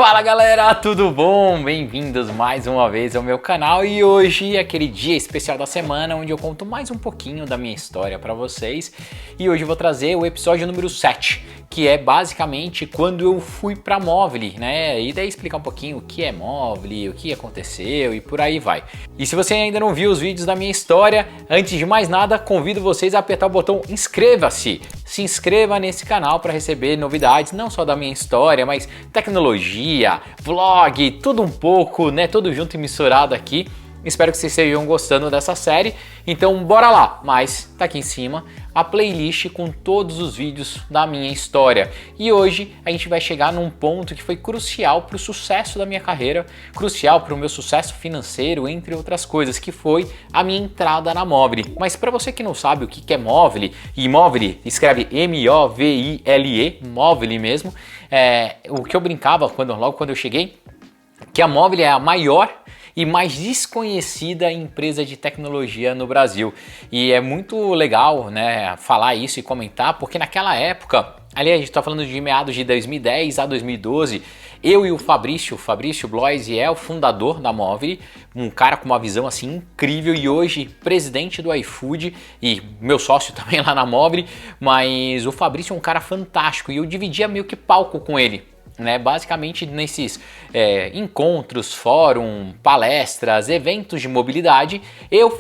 Fala galera, tudo bom? Bem-vindos mais uma vez ao meu canal e hoje é aquele dia especial da semana onde eu conto mais um pouquinho da minha história pra vocês. E hoje eu vou trazer o episódio número 7, que é basicamente quando eu fui pra Movile, né? E daí explicar um pouquinho o que é Movile, o que aconteceu e por aí vai. E se você ainda não viu os vídeos da minha história, antes de mais nada, convido vocês a apertar o botão inscreva-se. Se inscreva nesse canal para receber novidades não só da minha história, mas tecnologia, vlog, tudo um pouco, né? Tudo junto e misturado aqui. Espero que vocês estejam gostando dessa série, então bora lá! Mas tá aqui em cima a playlist com todos os vídeos da minha história. E hoje a gente vai chegar num ponto que foi crucial para o sucesso da minha carreira, crucial para o meu sucesso financeiro, entre outras coisas, que foi a minha entrada na Movile. Mas para você que não sabe o que é Movile, e Movile escreve M-O-V-I-L-E, Movile mesmo, o que eu brincava logo quando eu cheguei, que a Movile é a maior e mais desconhecida empresa de tecnologia no Brasil. E é muito legal, né, falar isso e comentar, porque naquela época, ali a gente está falando de meados de 2010 a 2012, eu e o Fabrício Bloise é o fundador da Movile, um cara com uma visão assim incrível e hoje presidente do iFood e meu sócio também lá na Movile, mas o Fabrício é um cara fantástico e eu dividia meio que palco com ele. Basicamente nesses encontros, fórum, palestras, eventos de mobilidade, eu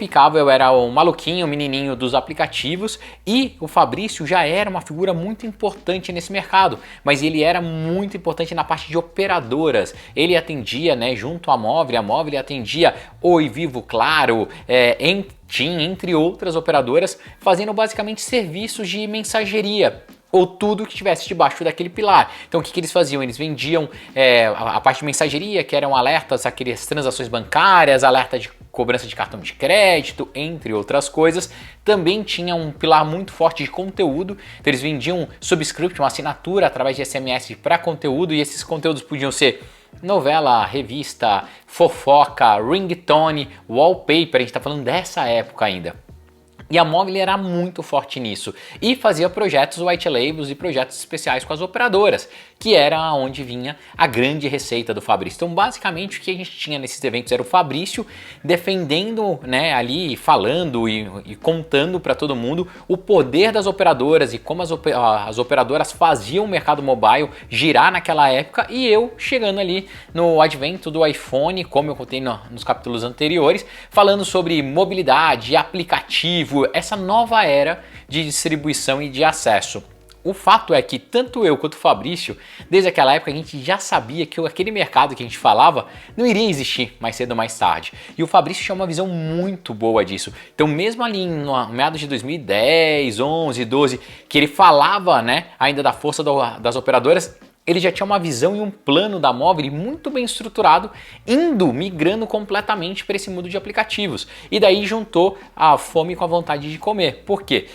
era o maluquinho, o menininho dos aplicativos e o Fabrício já era uma figura muito importante nesse mercado, mas ele era muito importante na parte de operadoras. Ele atendia, junto à Movile, a Movile atendia Oi, Vivo, Claro, TIM, entre outras operadoras, fazendo basicamente serviços de mensageria ou tudo que estivesse debaixo daquele pilar. Então o que eles faziam? Eles vendiam a parte de mensageria, que eram alertas àquelas transações bancárias, alerta de cobrança de cartão de crédito, entre outras coisas. Também tinha um pilar muito forte de conteúdo, então eles vendiam subscription, uma assinatura através de SMS para conteúdo, e esses conteúdos podiam ser novela, revista, fofoca, ringtone, wallpaper, a gente está falando dessa época ainda. E a Movile era muito forte nisso e fazia projetos white labels e projetos especiais com as operadoras, que era onde vinha a grande receita do Fabrício. Então basicamente o que a gente tinha nesses eventos era o Fabrício defendendo, ali, falando e contando para todo mundo o poder das operadoras e como as operadoras faziam o mercado mobile girar naquela época, e eu chegando ali no advento do iPhone, como eu contei nos capítulos anteriores, falando sobre mobilidade, aplicativo, essa nova era de distribuição e de acesso. O fato é que tanto eu quanto o Fabrício, desde aquela época a gente já sabia que aquele mercado que a gente falava não iria existir mais cedo ou mais tarde. E o Fabrício tinha uma visão muito boa disso. Então mesmo ali no meados de 2010, 11, 12, que ele falava ainda da força das operadoras, ele já tinha uma visão e um plano da Movile muito bem estruturado, migrando completamente para esse mundo de aplicativos. E daí juntou a fome com a vontade de comer. Por quê?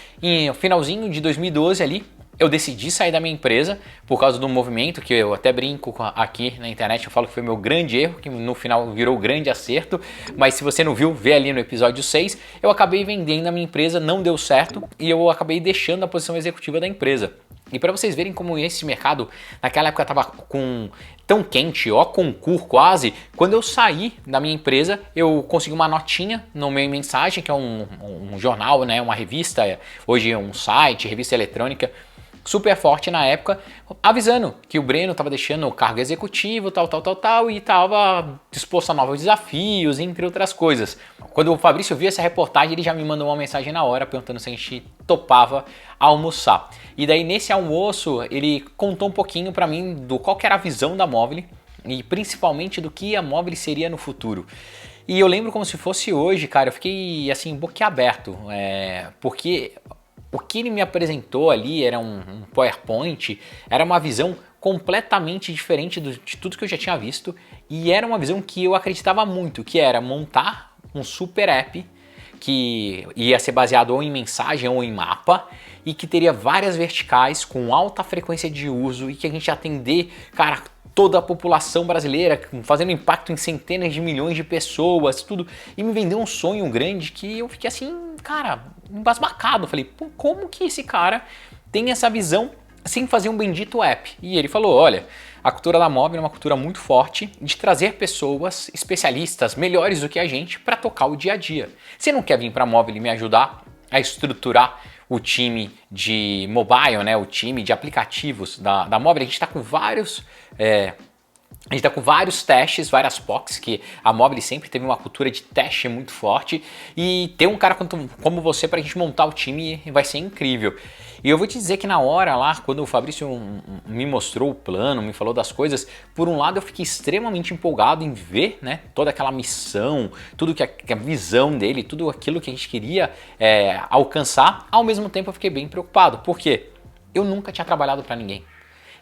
No finalzinho de 2012 ali, eu decidi sair da minha empresa por causa do movimento, que eu até brinco aqui na internet, eu falo que foi meu grande erro, que no final virou grande acerto, mas se você não viu, vê ali no episódio 6, eu acabei vendendo a minha empresa, não deu certo, e eu acabei deixando a posição executiva da empresa. E para vocês verem como esse mercado naquela época estava tão quente, concurso quase, quando eu saí da minha empresa, eu consegui uma notinha no meu Mensagem, que é um jornal, uma revista, hoje é um site, revista eletrônica, super forte na época, avisando que o Breno estava deixando o cargo executivo, tal, e estava disposto a novos desafios, entre outras coisas. Quando o Fabrício viu essa reportagem, ele já me mandou uma mensagem na hora, perguntando se a gente topava almoçar. E daí nesse almoço, ele contou um pouquinho para mim do qual que era a visão da Movile, e principalmente do que a Movile seria no futuro. E eu lembro como se fosse hoje, cara, eu fiquei assim, boquiaberto, porque o que ele me apresentou ali era um PowerPoint, era uma visão completamente diferente de tudo que eu já tinha visto, e era uma visão que eu acreditava muito, que era montar um super app que ia ser baseado ou em mensagem ou em mapa e que teria várias verticais com alta frequência de uso e que a gente ia atender, cara, toda a população brasileira, fazendo impacto em centenas de milhões de pessoas, tudo. E me vendeu um sonho grande que eu fiquei assim, cara, embasbacado. Falei, pô, como que esse cara tem essa visão sem fazer um bendito app. E ele falou, olha, a cultura da Mobile é uma cultura muito forte de trazer pessoas especialistas, melhores do que a gente, para tocar o dia a dia. Você não quer vir para a Mobile e me ajudar a estruturar o time de mobile, né, o time de aplicativos da Mobile? A gente está com vários... A gente está com vários testes, várias POCs, que a Mobile sempre teve uma cultura de teste muito forte, e ter um cara como você para a gente montar o time vai ser incrível. E eu vou te dizer que na hora lá, quando o Fabrício me mostrou o plano, me falou das coisas, por um lado eu fiquei extremamente empolgado em ver, né, toda aquela missão, tudo que a visão dele, tudo aquilo que a gente queria alcançar. Ao mesmo tempo eu fiquei bem preocupado, porque eu nunca tinha trabalhado para ninguém.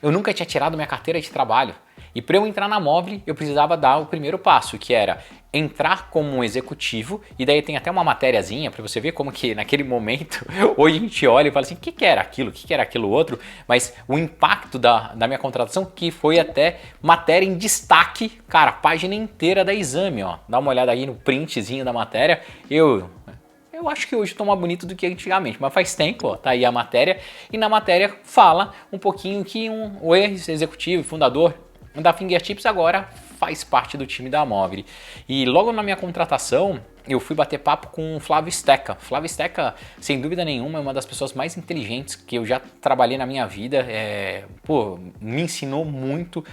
Eu nunca tinha tirado minha carteira de trabalho. E para eu entrar na Mobile, eu precisava dar o primeiro passo, que era entrar como um executivo. E daí tem até uma matériazinha para você ver como que naquele momento, hoje a gente olha e fala assim, o que era aquilo, o que era aquilo outro. Mas o impacto da minha contratação, que foi até matéria em destaque, cara, página inteira da Exame, ó. Dá uma olhada aí no printzinho da matéria. Eu acho que hoje estou mais bonito do que antigamente, mas faz tempo, ó, tá aí a matéria. E na matéria fala um pouquinho que o ex-executivo, fundador da Fingertips agora faz parte do time da Mobile. E logo na minha contratação, eu fui bater papo com o Flávio Steca. Flávio Steca, sem dúvida nenhuma, é uma das pessoas mais inteligentes que eu já trabalhei na minha vida. Me ensinou muito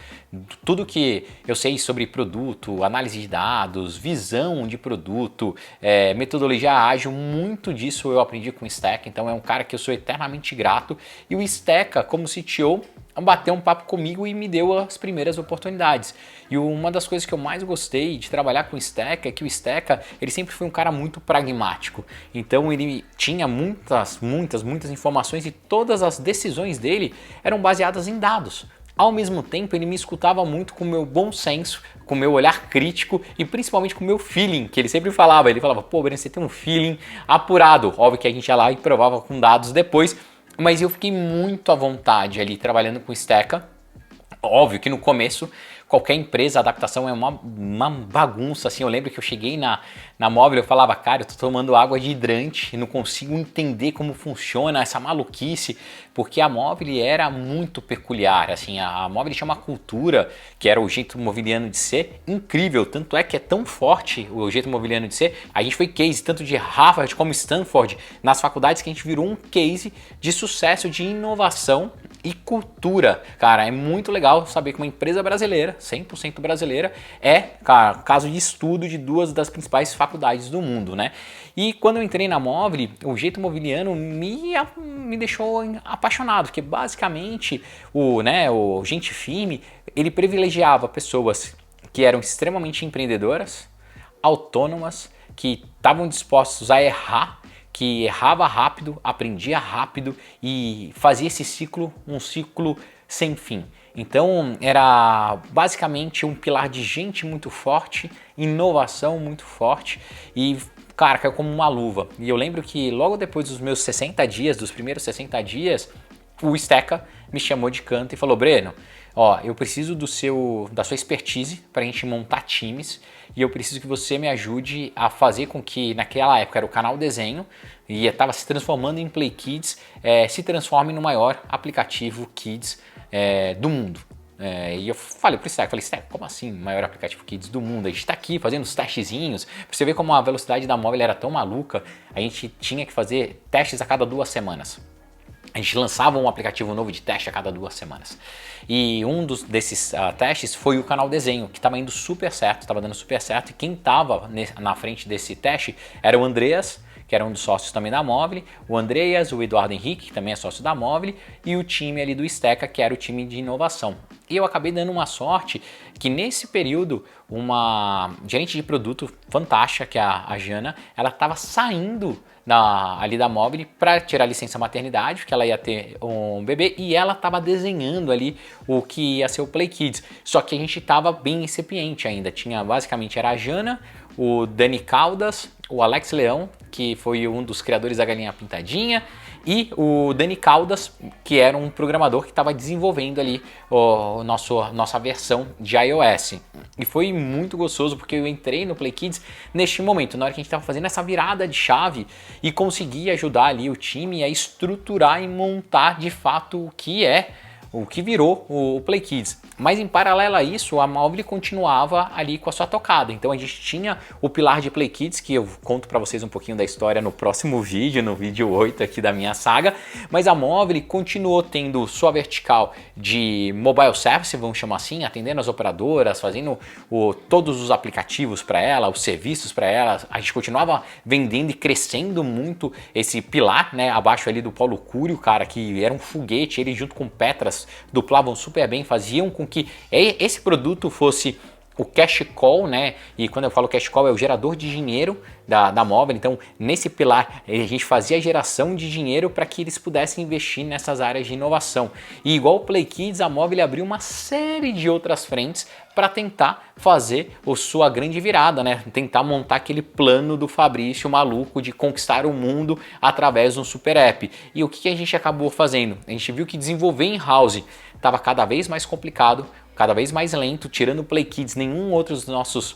tudo que eu sei sobre produto, análise de dados, visão de produto, metodologia ágil. Muito disso eu aprendi com o Steca, então é um cara que eu sou eternamente grato. E o Steca, como CTO, bateu um papo comigo e me deu as primeiras oportunidades. E uma das coisas que eu mais gostei de trabalhar com o Steca é que o Steca, ele sempre foi um cara muito pragmático. Então ele tinha muitas informações e todas as decisões dele eram baseadas em dados. Ao mesmo tempo, ele me escutava muito com o meu bom senso, com o meu olhar crítico e principalmente com o meu feeling, que ele sempre falava. Ele falava, pô, Breno, você tem um feeling apurado. Óbvio que a gente ia lá e provava com dados depois, mas eu fiquei muito à vontade ali trabalhando com Steca. Óbvio que no começo, qualquer empresa, a adaptação é uma bagunça, assim. Eu lembro que eu cheguei na Mobile, eu falava, cara, eu tô tomando água de hidrante e não consigo entender como funciona essa maluquice, porque a Mobile era muito peculiar, assim. A Mobile tinha uma cultura, que era o jeito mobiliano de ser, incrível, tanto é que é tão forte o jeito mobiliano de ser. A gente foi case tanto de Harvard como Stanford nas faculdades, que a gente virou um case de sucesso, de inovação e cultura. Cara, é muito legal saber que uma empresa brasileira, 100% brasileira, é, cara, caso de estudo de duas das principais faculdades do mundo, né? E quando eu entrei na Mobile, o jeito mobiliano me deixou apaixonado, porque basicamente o Gente Firme, ele privilegiava pessoas que eram extremamente empreendedoras, autônomas, que estavam dispostos a errar, que errava rápido, aprendia rápido e fazia esse ciclo um ciclo sem fim. Então era basicamente um pilar de gente muito forte, inovação muito forte e, cara, caiu como uma luva. E eu lembro que logo depois dos meus 60 dias, dos primeiros 60 dias, o Steca me chamou de canto e falou, Breno, ó, eu preciso da sua expertise para a gente montar times e eu preciso que você me ajude a fazer com que naquela época era o Canal Desenho e estava se transformando em Play Kids, se transforme no maior aplicativo Kids do mundo. E eu falei pro Steca, como assim maior aplicativo Kids do mundo? A gente tá aqui fazendo os testezinhos, pra você ver como a velocidade da Mobile era tão maluca, a gente tinha que fazer testes a cada 2 semanas. A gente lançava um aplicativo novo de teste a cada 2 semanas. E um desses testes foi o Canal Desenho, que estava indo super certo, estava dando super certo. E quem estava na frente desse teste era o Andreas, que era um dos sócios também da Mobile, o Andreas, o Eduardo Henrique, que também é sócio da Mobile, e o time ali do Steca, que era o time de inovação. E eu acabei dando uma sorte que nesse período uma gerente de produto fantástica, que é a Jana, ela estava saindo ali da Mobile para tirar licença maternidade, porque ela ia ter um bebê e ela estava desenhando ali o que ia ser o Play Kids. Só que a gente estava bem incipiente ainda, basicamente era a Jana, o Dani Caldas, o Alex Leão, que foi um dos criadores da Galinha Pintadinha, e o Dani Caldas, que era um programador que estava desenvolvendo ali nossa versão de iOS. E foi muito gostoso porque eu entrei no Play Kids neste momento, na hora que a gente estava fazendo essa virada de chave e consegui ajudar ali o time a estruturar e montar de fato o que virou o Play Kids. Mas em paralelo a isso, a Mobile continuava ali com a sua tocada. Então a gente tinha o pilar de Play Kids, que eu conto para vocês um pouquinho da história no próximo vídeo, no vídeo 8 aqui da minha saga. Mas a Mobile continuou tendo sua vertical de mobile service, vamos chamar assim, atendendo as operadoras, fazendo todos os aplicativos para ela, os serviços para ela. A gente continuava vendendo e crescendo muito esse pilar, né, abaixo ali do Paulo Cúrio, cara, que era um foguete, ele junto com Petras duplavam super bem, faziam com que esse produto fosse o cash call, né? E quando eu falo cash call é o gerador de dinheiro da Mobile. Então nesse pilar a gente fazia a geração de dinheiro para que eles pudessem investir nessas áreas de inovação. E igual o Play Kids, a Mobile abriu uma série de outras frentes para tentar fazer a sua grande virada, né? Tentar montar aquele plano do Fabrício maluco de conquistar o mundo através de um super app. E o que a gente acabou fazendo? A gente viu que desenvolver in-house estava cada vez mais complicado, cada vez mais lento, tirando o Play Kids, nenhum outro dos nossos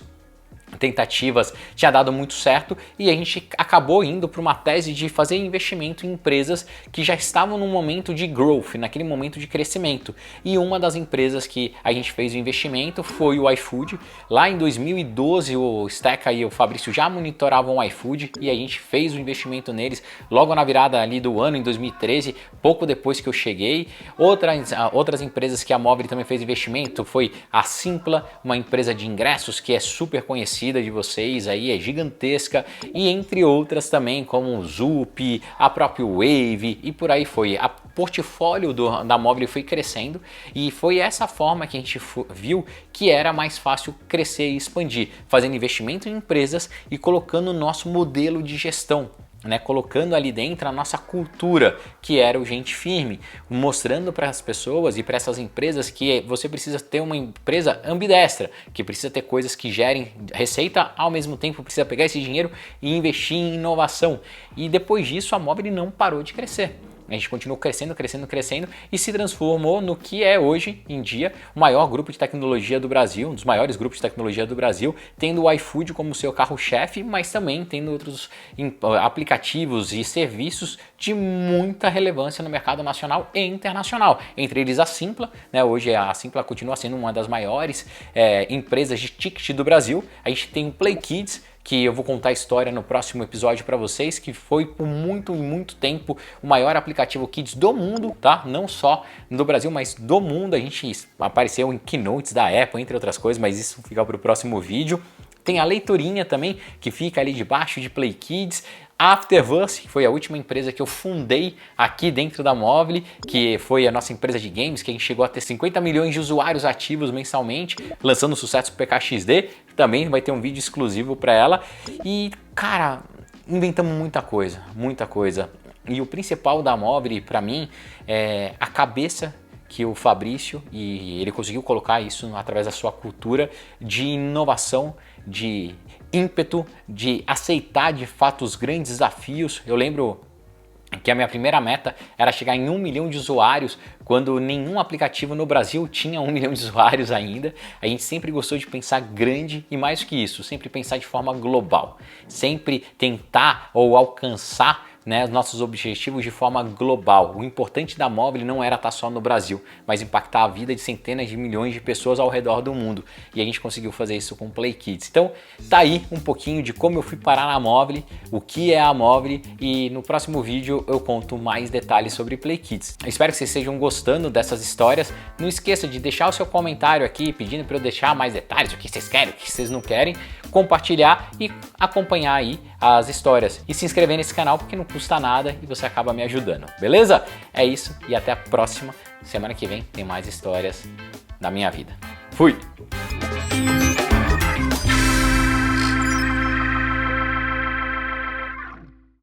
tentativas tinha dado muito certo e a gente acabou indo para uma tese de fazer investimento em empresas que já estavam num momento de growth, naquele momento de crescimento. E uma das empresas que a gente fez o investimento foi o iFood. Lá em 2012 o Steca e o Fabrício já monitoravam o iFood e a gente fez o investimento neles logo na virada ali do ano, em 2013, pouco depois que eu cheguei. Outras empresas que a Mobile também fez investimento foi a Simpla, uma empresa de ingressos que é super conhecida de vocês aí, é gigantesca, e entre outras também como o Zup, a própria Wave e por aí foi. A portfólio da Mobile foi crescendo e foi essa forma que a gente viu que era mais fácil crescer e expandir, fazendo investimento em empresas e colocando o nosso modelo de gestão, né, colocando ali dentro a nossa cultura, que era o Gente Firme, mostrando para as pessoas e para essas empresas que você precisa ter uma empresa ambidestra, que precisa ter coisas que gerem receita, ao mesmo tempo precisa pegar esse dinheiro e investir em inovação. E depois disso a Mobile não parou de crescer. A gente continuou crescendo e se transformou no que é hoje em dia o maior grupo de tecnologia do Brasil, um dos maiores grupos de tecnologia do Brasil, tendo o iFood como seu carro-chefe, mas também tendo outros aplicativos e serviços de muita relevância no mercado nacional e internacional. Entre eles a Simpla, né? Hoje a Simpla continua sendo uma das maiores empresas de ticket do Brasil. A gente tem o Play Kids, que eu vou contar a história no próximo episódio para vocês, que foi por muito tempo o maior aplicativo Kids do mundo, tá? Não só do Brasil, mas do mundo. A gente apareceu em keynotes da Apple, entre outras coisas, mas isso fica para o próximo vídeo. Tem a Leiturinha também, que fica ali debaixo de Play Kids. A Afterverse, que foi a última empresa que eu fundei aqui dentro da Mobile, que foi a nossa empresa de games, que a gente chegou a ter 50 milhões de usuários ativos mensalmente, lançando sucesso pro PKXD, também vai ter um vídeo exclusivo para ela. E, cara, inventamos muita coisa. E o principal da Mobile, para mim, é a cabeça que o Fabrício, e ele conseguiu colocar isso através da sua cultura de inovação, de ímpeto, de aceitar de fato os grandes desafios. Eu lembro que a minha primeira meta era chegar em 1 milhão de usuários, quando nenhum aplicativo no Brasil tinha 1 milhão de usuários ainda. A gente sempre gostou de pensar grande e, mais que isso, sempre pensar de forma global, sempre tentar ou alcançar, né, nossos objetivos de forma global. O importante da Mobile não era estar só no Brasil, mas impactar a vida de centenas de milhões de pessoas ao redor do mundo. E a gente conseguiu fazer isso com o Play Kids. Então tá aí um pouquinho de como eu fui parar na Mobile, o que é a Mobile, e no próximo vídeo eu conto mais detalhes sobre Play Kids. Eu espero que vocês estejam gostando dessas histórias. Não esqueça de deixar o seu comentário aqui pedindo para eu deixar mais detalhes, o que vocês querem, o que vocês não querem, compartilhar e acompanhar aí as histórias. E se inscrever nesse canal, porque não custa nada e você acaba me ajudando, beleza? É isso e até a próxima. Semana que vem tem mais histórias da minha vida. Fui!